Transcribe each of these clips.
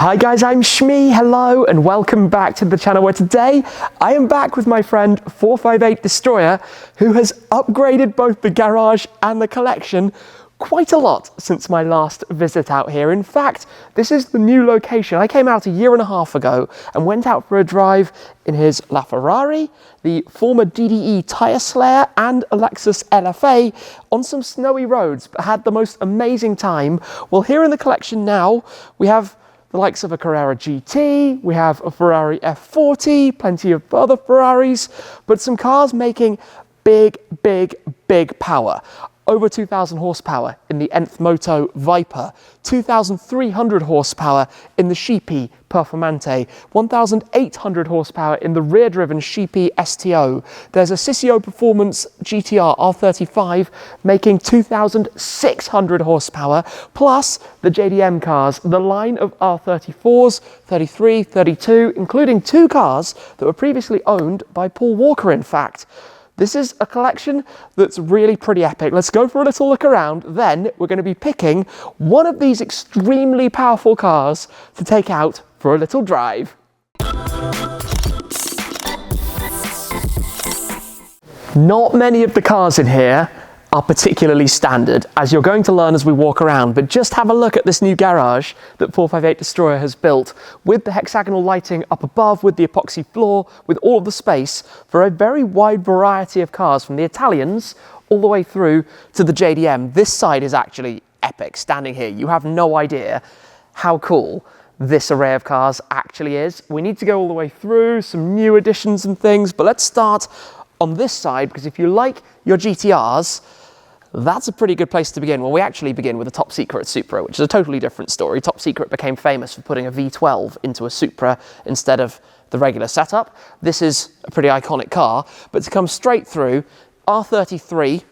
Hi guys, I'm Shmee, hello and welcome back to the channel where today I am back with my friend 458 Destroyer, who has upgraded both the garage and the collection quite a lot since my last visit out here. In fact, this is the new location. I came out a year and a half ago and went out for a drive in his LaFerrari, the former DDE Tire Slayer and a Lexus LFA on some snowy roads, but had the most amazing time. Well, here in the collection now, we have the likes of a Carrera GT, we have a Ferrari F40, plenty of other Ferraris, but some cars making big power. Over 2,000 horsepower in the Nth Moto Viper, 2,300 horsepower in the Sheepey Performante, 1,800 horsepower in the rear-driven Sheepey STO. There's a Cicio Performance GT-R R35 making 2,600 horsepower, plus the JDM Cars, the line of R34s, 33, 32, including two cars that were previously owned by Paul Walker, in fact. This is a collection that's really pretty epic. Let's go for a little look around, then we're going to be picking one of these extremely powerful cars to take out for a little drive. Not many of the cars in here are particularly standard, as you're going to learn as we walk around, but just have a look at this new garage that 458 Destroyer has built with the hexagonal lighting up above, with the epoxy floor, with all of the space for a very wide variety of cars, from the Italians all the way through to the JDM. This side is actually epic. Standing here, you have no idea how cool this array of cars actually is. We need to go all the way through some new additions and things, but let's start on this side, because if you like your GTRs, that's a pretty good place to begin. Well, we actually begin with a Top Secret Supra, which is a totally different story. Top Secret became famous for putting a V12 into a Supra instead of the regular setup. This is a pretty iconic car, but to come straight through, R33,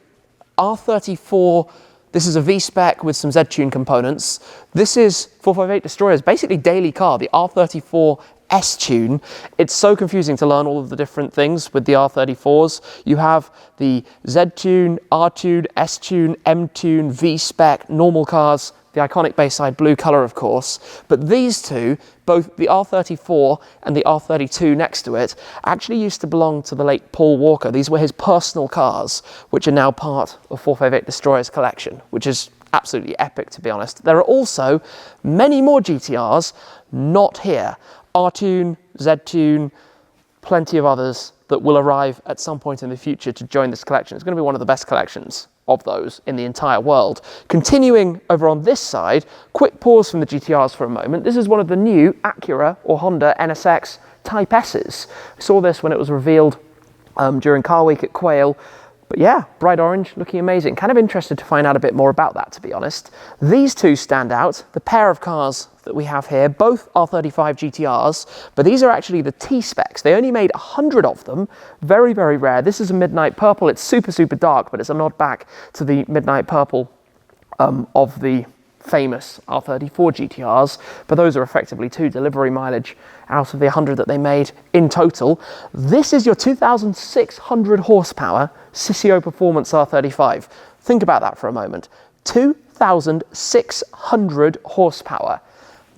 R34, this is a V-Spec with some Z-Tune components. This is 458 Destroyer's basically daily car, the R34 S-Tune. It's so confusing to learn all of the different things with the R34s. You have the Z-Tune, R-Tune, S-Tune, M-Tune, V-Spec, normal cars, the iconic Bayside blue colour of course. But these two, both the R34 and the R32 next to it, actually used to belong to the late Paul Walker. These were his personal cars, which are now part of 458 Destroyer's collection, which is absolutely epic, to be honest. There are also many more GTRs not here. R-Tune, Z-Tune, plenty of others that will arrive at some point in the future to join this collection. It's going to be one of the best collections of those in the entire world. Continuing over on this side, quick pause from the GTRs for a moment. This is one of the new Acura or Honda NSX Type S's. I saw this when it was revealed during Car Week at Quail. But yeah, bright orange, looking amazing. Kind of interested to find out a bit more about that, to be honest. These two stand out. The pair of cars that we have here, both R35 GT-Rs, but these are actually the T-Specs. They only made 100 of them. Very rare. This is a midnight purple. It's super dark, but it's a nod back to the midnight purple of the famous R34 GT-Rs, but those are effectively two delivery mileage out of the 100 that they made in total. This is your 2,600 horsepower Cicio Performance R35. Think about that for a moment. 2,600 horsepower.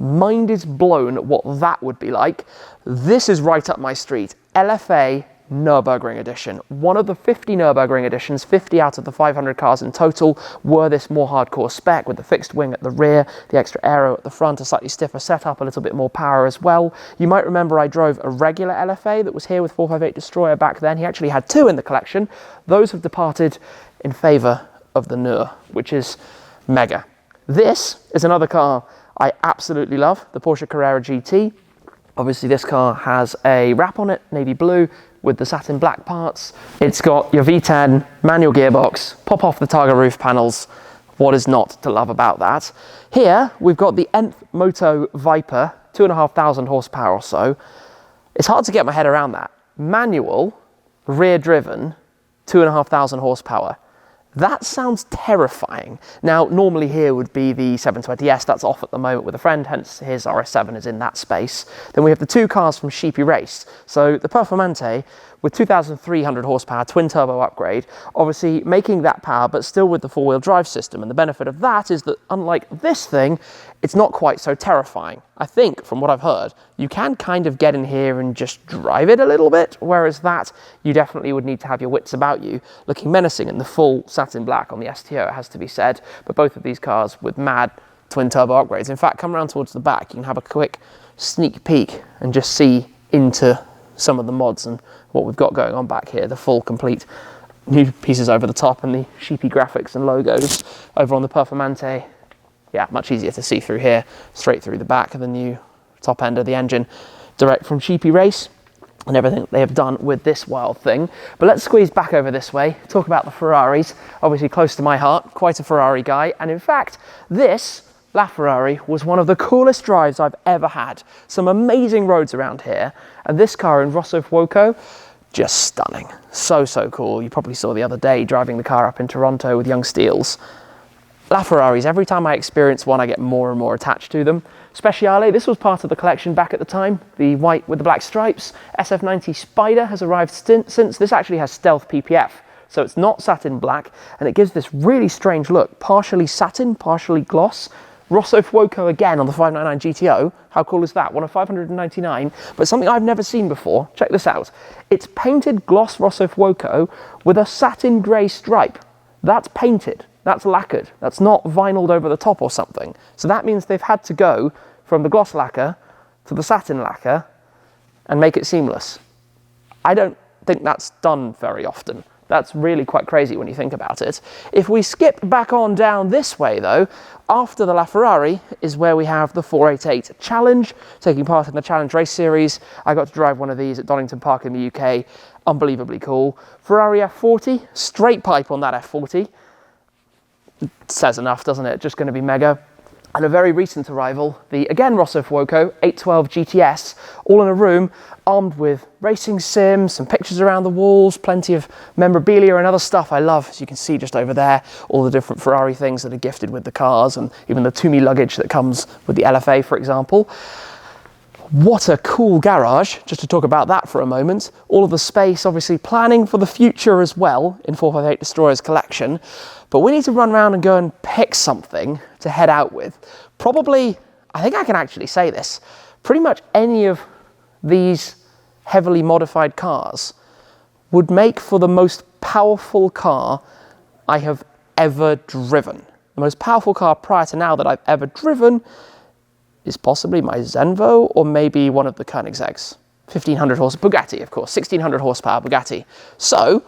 Mind is blown what that would be like. This is right up my street. LFA Nürburgring edition. One of the 50 Nürburgring editions, 50 out of the 500 cars in total, were this more hardcore spec with the fixed wing at the rear, the extra aero at the front, a slightly stiffer setup, a little bit more power as well. You might remember I drove a regular LFA that was here with 458 Destroyer back then. He actually had two in the collection. Those have departed in favour of the Nur, which is mega. This is another car I absolutely love, the Porsche Carrera GT. Obviously this car has a wrap on it, navy blue, with the satin black parts. It's got your V10 manual gearbox, pop off the Targa roof panels. What is not to love about that? Here we've got the Nth Moto Viper, 2,500 horsepower or so. It's hard to get my head around that. Manual, rear driven, 2,500 horsepower. That sounds terrifying. Now, normally here would be the 720S, that's off at the moment with a friend, hence his RS7 is in that space. Then we have the two cars from Sheepey Race. So the Performante with 2,300 horsepower, twin turbo upgrade, obviously making that power, but still with the four-wheel drive system. And the benefit of that is that unlike this thing, it's not quite so terrifying. I think, from what I've heard, you can kind of get in here and just drive it a little bit, whereas that, you definitely would need to have your wits about you, looking menacing in the full satin black on the STO, it has to be said. But both of these cars with mad twin turbo upgrades. In fact, come around towards the back, you can have a quick sneak peek and just see into some of the mods and what we've got going on back here, the full complete new pieces over the top and the Sheepey graphics and logos over on the Performante. Yeah, much easier to see through here, straight through the back of the new top end of the engine, direct from Sheepey Race, and everything they have done with this wild thing. But let's squeeze back over this way, talk about the Ferraris, obviously close to my heart, quite a Ferrari guy, and in fact, this LaFerrari was one of the coolest drives I've ever had. Some amazing roads around here, and this car in Rosso Fuoco, just stunning. So, so cool. You probably saw the other day driving the car up in Toronto with young Steels. LaFerraris, every time I experience one, I get more and more attached to them. Speciale, this was part of the collection back at the time, the white with the black stripes. SF90 Spider has arrived since. This actually has stealth PPF, so it's not satin black, and it gives this really strange look, partially satin, partially gloss. Rosso Fuoco again on the 599 GTO. How cool is that? One of 599, but something I've never seen before. Check this out. It's painted gloss Rosso Fuoco with a satin grey stripe. That's painted. That's lacquered. That's not vinyled over the top or something. So that means they've had to go from the gloss lacquer to the satin lacquer and make it seamless. I don't think that's done very often. That's really quite crazy when you think about it. If we skip back on down this way though, after the LaFerrari is where we have the 488 Challenge, taking part in the Challenge Race Series. I got to drive one of these at Donington Park in the UK. Unbelievably cool. Ferrari F40, straight pipe on that F40. It says enough, doesn't it? Just going to be mega. And a very recent arrival, the, again, Rosso Fuoco 812 GTS, all in a room, armed with racing sims, some pictures around the walls, plenty of memorabilia and other stuff I love. As you can see just over there, all the different Ferrari things that are gifted with the cars, and even the Toomey luggage that comes with the LFA, for example. What a cool garage, just to talk about that for a moment. All of the space, obviously planning for the future as well in 458 Destroyer's collection. But we need to run around and go and pick something to head out with. Probably, I think I can actually say this, pretty much any of these heavily modified cars would make for the most powerful car I have ever driven. The most powerful car prior to now that I've ever driven is possibly my Zenvo, or maybe one of the Koenigsegg's. 1500 horsepower, Bugatti of course, 1600 horsepower Bugatti. So,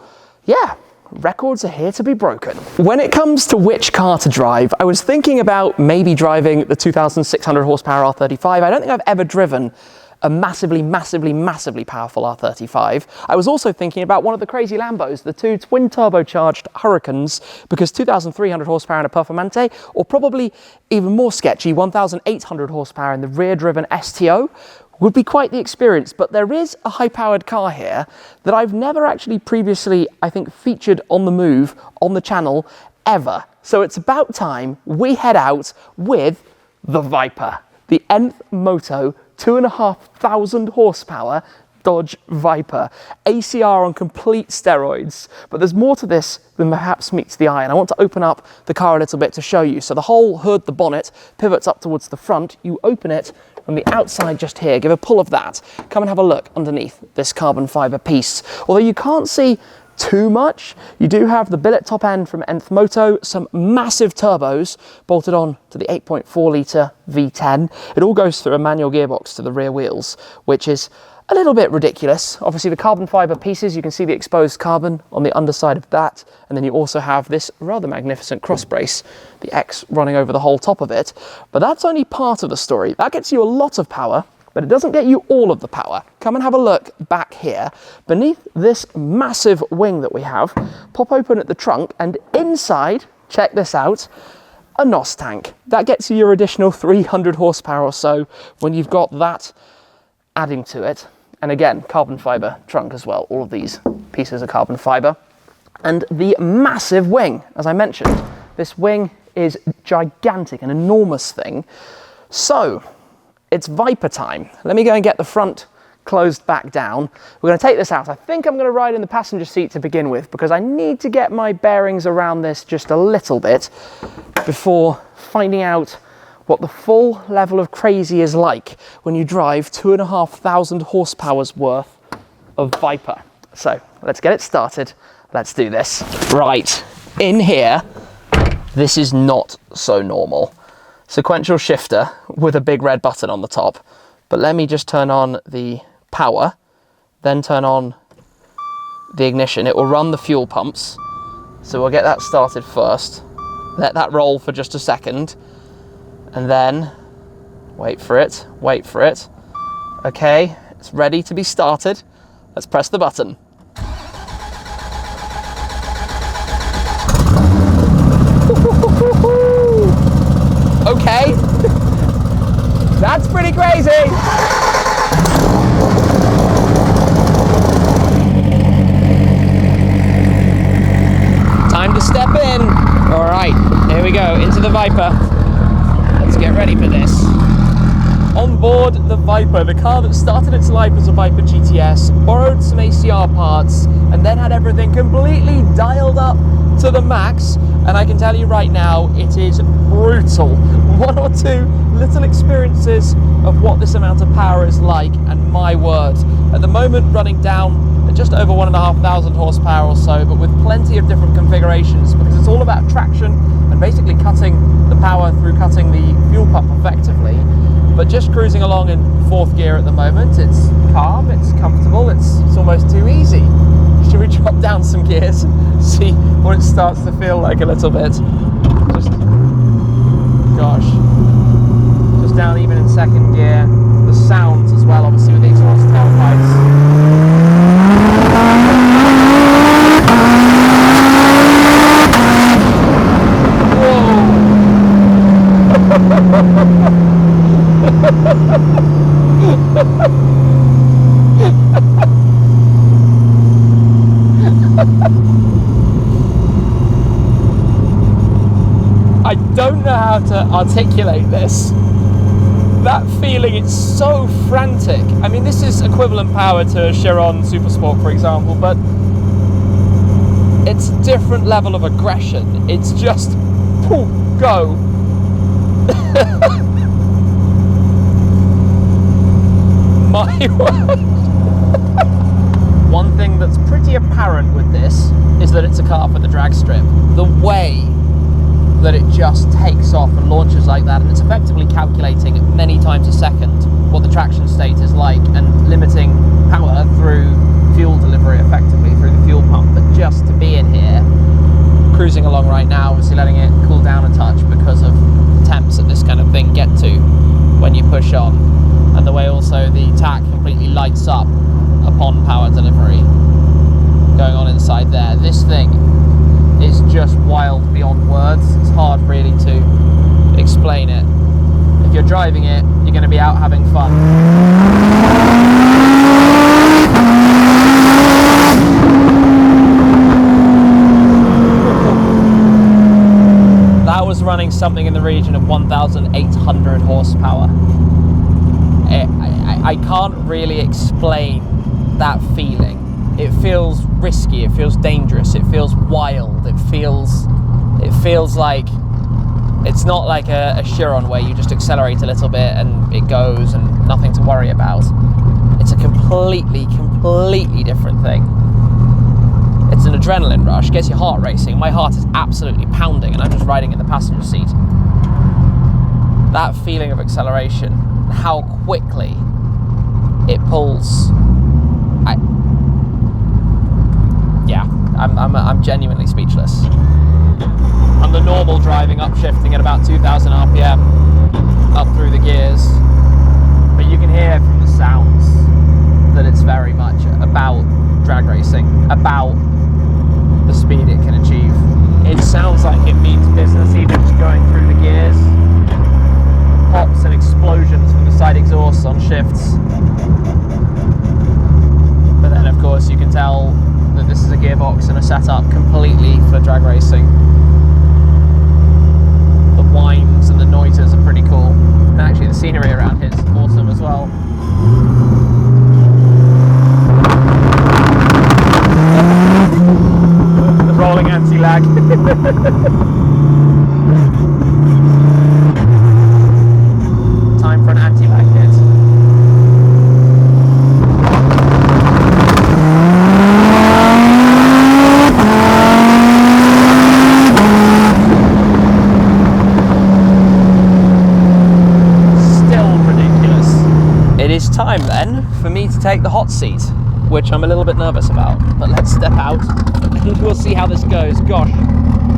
yeah, records are here to be broken. When it comes to which car to drive, I was thinking about maybe driving the 2600 horsepower R35. I don't think I've ever driven a massively, massively, massively powerful R35. I was also thinking about one of the crazy Lambos, the two twin turbocharged Huracans, because 2,300 horsepower in a Performante, or probably even more sketchy, 1,800 horsepower in the rear-driven STO, would be quite the experience. But there is a high-powered car here that I've never actually previously, I think, featured on the move on the channel ever. So it's about time we head out with the Viper, the Nth Moto 2,500 horsepower Dodge Viper, ACR on complete steroids. But there's more to this than perhaps meets the eye, and I want to open up the car a little bit to show you. So the whole hood, the bonnet, pivots up towards the front. You open it from the outside just here, give a pull of that. Come and have a look underneath this carbon fiber piece. Although you can't see too much, you do have the billet top end from Nth Moto, some massive turbos bolted on to the 8.4 litre V10. It all goes through a manual gearbox to the rear wheels, which is a little bit ridiculous. Obviously the carbon fiber pieces, you can see the exposed carbon on the underside of that, and then you also have this rather magnificent cross brace, the X running over the whole top of it. But that's only part of the story. That gets you a lot of power, but it doesn't get you all of the power. Come and have a look back here. Beneath this massive wing that we have, pop open at the trunk, and inside, check this out, a NOS tank. That gets you your additional 300 horsepower or so when you've got that adding to it. And again, carbon fiber trunk as well. All of these pieces are carbon fiber. And the massive wing, as I mentioned, this wing is gigantic, an enormous thing. So, it's Viper time. Let me go and get the front closed back down. We're going to take this out. I think I'm going to ride in the passenger seat to begin with because I need to get my bearings around this just a little bit before finding out what the full level of crazy is like when you drive 2,500 horsepower's worth of Viper. So let's get it started. Let's do this. Right, in here, this is not so normal. Sequential shifter with a big red button on the top. But let me just turn on the power, then turn on the ignition. It will run the fuel pumps. So we'll get that started first. Let that roll for just a second. And then wait for it, wait for it. Okay, it's ready to be started. Let's press the button. Okay, that's pretty crazy. Time to step in. All right, here we go, into the Viper. Let's get ready for this. On board the Viper, the car that started its life as a Viper GTS, borrowed some ACR parts, and then had everything completely dialed up to the max. And I can tell you right now, it is brutal. One or two little experiences of what this amount of power is like, and my word. At the moment, running down at just over 1,500 horsepower or so, but with plenty of different configurations, because it's all about traction and basically cutting the power through cutting the fuel pump effectively. But just cruising along in 4th gear at the moment. It's calm, it's comfortable, it's almost too easy. Should we drop down some gears, see what it starts to feel like a little bit? Just, gosh, just down even in 2nd gear. The sounds as well, obviously with the exhaust tailpipes. I don't know how to articulate this. That feeling, it's so frantic. I mean, this is equivalent power to a Chiron Supersport, for example, but it's a different level of aggression. It's just, poof, go. My word. One thing that's pretty apparent with this is that it's a car for the drag strip. The way that it just takes off and launches like that, and it's effectively calculating many times a second what the traction state is like and limiting power through fuel delivery effectively through the fuel pump. But just to be in here, cruising along right now, obviously letting it cool down a touch because of the temps that this kind of thing get to when you push on, and the way also the tack completely lights up upon power delivery going on inside there. This thing is just wild beyond words. It's hard really to explain it. If you're driving it, you're going to be out having fun. That was running something in the region of 1,800 horsepower. I can't really explain that feeling. It feels risky, it feels dangerous, it feels wild, it feels like it's not like a Chiron where you just accelerate a little bit and it goes and nothing to worry about. It's a completely different thing. It's an adrenaline rush, gets your heart racing. My heart is absolutely pounding and I'm just riding in the passenger seat. That feeling of acceleration, how quickly it pulls. I'm genuinely speechless. And the normal driving upshifting at about 2,000 RPM up through the gears, but you can hear from the sounds that it's very much about drag racing, about the speed it can achieve. It sounds like it means business even just going through the gears. Pops and explosions from the side exhausts on shifts. But then of course you can tell that this is a gearbox and a setup completely for drag racing. The whines and the noises are pretty cool. And actually the scenery around here is awesome as well. is time then for me to take the hot seat, which I'm a little bit nervous about, but let's step out and we'll see how this goes. Gosh,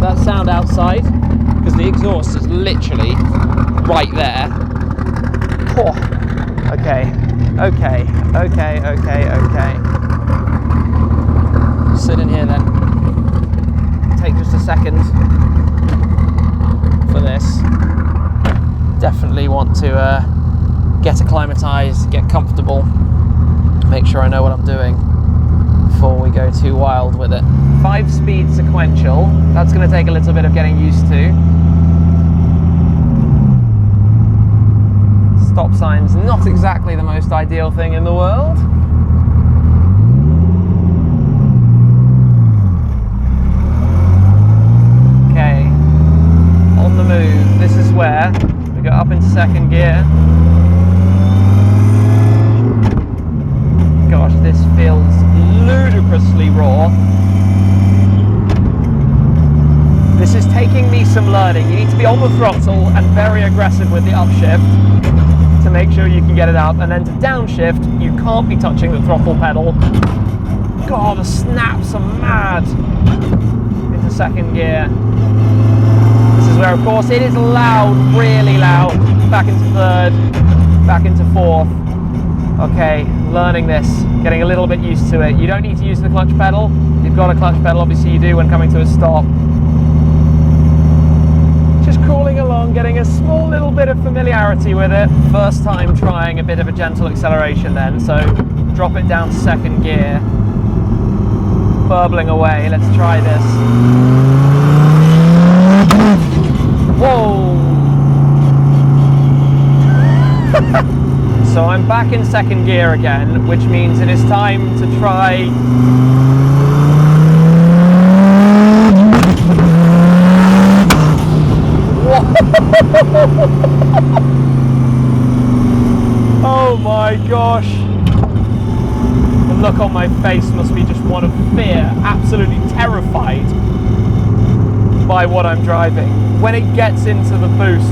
that sound outside, because the exhaust is literally right there. Oh, okay. Sit in here then. Take just a second for this. Definitely want to get acclimatized, get comfortable, make sure I know what I'm doing before we go too wild with it. 5-speed sequential, that's going to take a little bit of getting used to. Stop signs, not exactly the most ideal thing in the world. Okay, on the move, this is where we go up into second gear. Gosh, this feels ludicrously raw. This is taking me some learning. You need to be on the throttle and very aggressive with the upshift to make sure you can get it out, and then to downshift, you can't be touching the throttle pedal. God, the snaps are mad. Into second gear. This is where, of course, it is loud, really loud. Back into third, back into fourth. Okay, learning this, getting a little bit used to it. You don't need to use the clutch pedal. You've got a clutch pedal, obviously you do when coming to a stop. Just crawling along, getting a small little bit of familiarity with it. First time trying a bit of a gentle acceleration then, so drop it down to second gear. Burbling away, let's try this. Whoa! So I'm back in second gear again, which means it is time to try oh my gosh, the look on my face must be just one of fear, absolutely terrified by what I'm driving. When it gets into the boost,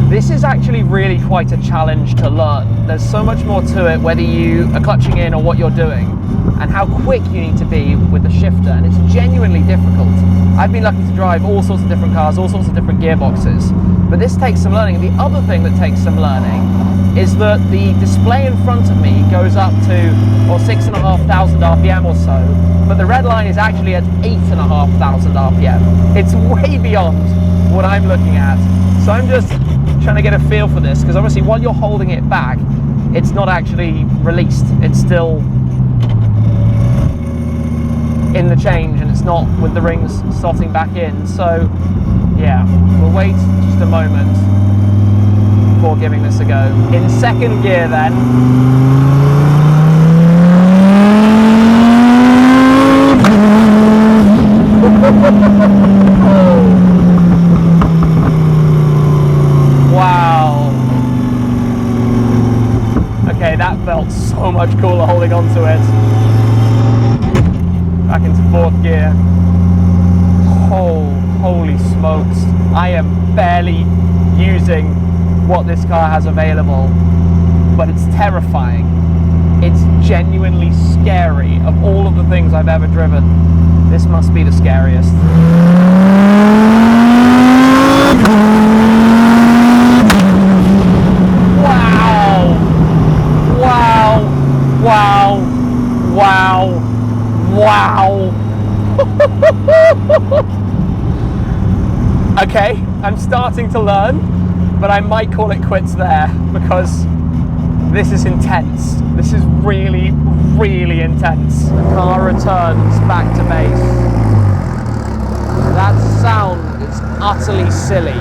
this is actually really quite a challenge to learn. There's so much more to it, whether you are clutching in or what you're doing, and how quick you need to be with the shifter, and it's genuinely difficult. I've been lucky to drive all sorts of different cars, all sorts of different gearboxes, but this takes some learning. And the other thing that takes some learning is that the display in front of me goes up to 6,500 RPM or so, but the red line is actually at 8,500 RPM. It's way beyond what I'm looking at. So I'm just trying to get a feel for this, because obviously while you're holding it back, it's not actually released. It's still in the change, and it's not with the rings slotting back in. So yeah, we'll wait just a moment before giving this a go. In second gear then. Wow. Okay, that felt so much cooler holding on to it. Back into fourth gear. Oh, holy smokes. I am barely using what this car has available, but it's terrifying. It's genuinely scary. Of all of the things I've ever driven, this must be the scariest. Wow! Wow! Wow! Wow! Wow! Okay, I'm starting to learn, but I might call it quits there, because this is intense. This is really, really intense. The car returns back to base. That sound is utterly silly.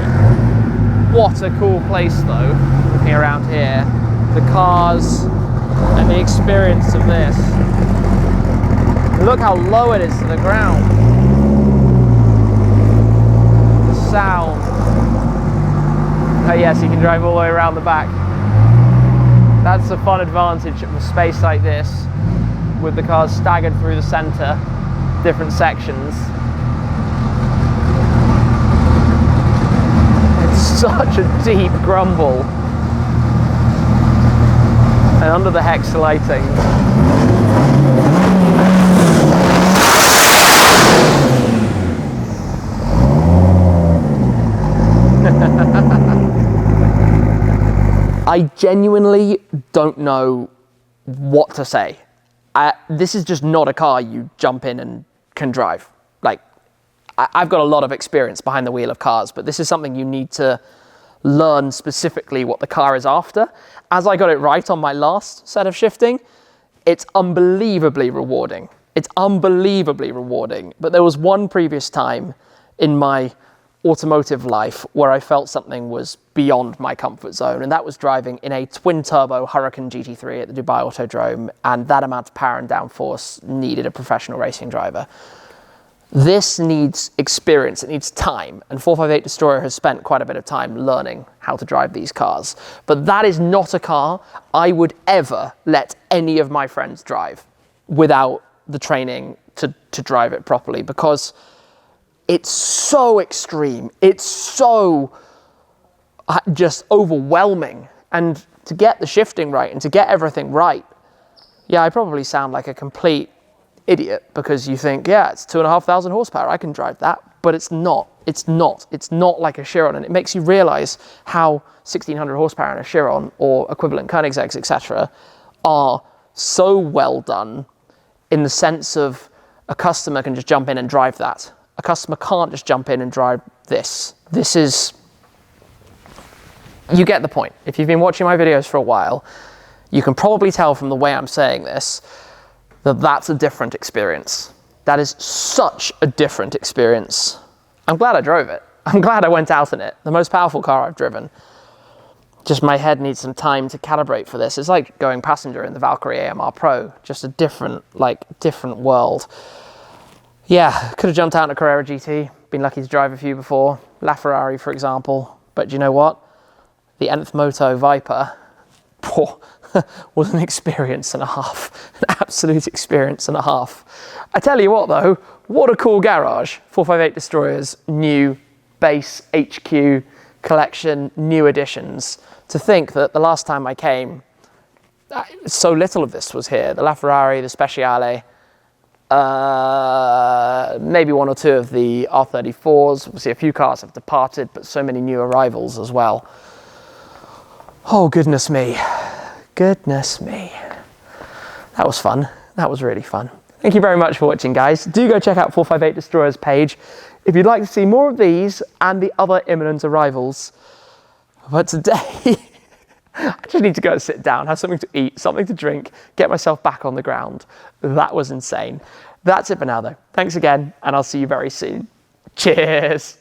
What a cool place though, looking around here. The cars and the experience of this. Look how low it is to the ground. The sound. Oh yes, you can drive all the way around the back. That's a fun advantage of a space like this, with the cars staggered through the centre, different sections. It's such a deep grumble. and under the hex lighting. I genuinely don't know what to say. This is just not a car you jump in and can drive. Like, I've got a lot of experience behind the wheel of cars, but this is something you need to learn specifically what the car is after. As I got it right on my last set of shifting, it's unbelievably rewarding. It's unbelievably rewarding. But there was one previous time in my automotive life where I felt something was beyond my comfort zone, and that was driving in a twin-turbo Huracan GT3 at the Dubai Autodrome, and that amount of power and downforce needed a professional racing driver. This needs experience, it needs time, and 458 Destroyer has spent quite a bit of time learning how to drive these cars. But that is not a car I would ever let any of my friends drive without the training to drive it properly, because it's so extreme, it's so just overwhelming. And to get the shifting right and to get everything right, yeah, I probably sound like a complete idiot, because you think, yeah, it's 2,500 horsepower, I can drive that, but it's not like a Chiron, and it makes you realize how 1,600 horsepower in a Chiron or equivalent Koenigseggs, etc., are so well done in the sense of a customer can just jump in and drive that. A customer can't just jump in and drive this. This is, you get the point. If you've been watching my videos for a while, you can probably tell from the way I'm saying this that that's a different experience. That is such a different experience. I'm glad I drove it. I'm glad I went out in it. The most powerful car I've driven. Just my head needs some time to calibrate for this. It's like going passenger in the Valkyrie AMR Pro. Just a different world. Yeah, could have jumped out in a Carrera GT. Been lucky to drive a few before. LaFerrari, for example. But you know what? The Nth Moto Viper was an experience and a half. An absolute experience and a half. I tell you what though, what a cool garage. 458 Destroyer's new base HQ collection, new additions. To think that the last time I came, so little of this was here. The LaFerrari, the Speciale, maybe one or two of the R34s. Obviously a few cars have departed, but so many new arrivals as well. Oh, goodness me. Goodness me. That was fun. That was really fun. Thank you very much for watching, guys. Do go check out 458 Destroyer's page if you'd like to see more of these and the other imminent arrivals. But today, I just need to go and sit down, have something to eat, something to drink, get myself back on the ground. That was insane. That's it for now, though. Thanks again, and I'll see you very soon. Cheers.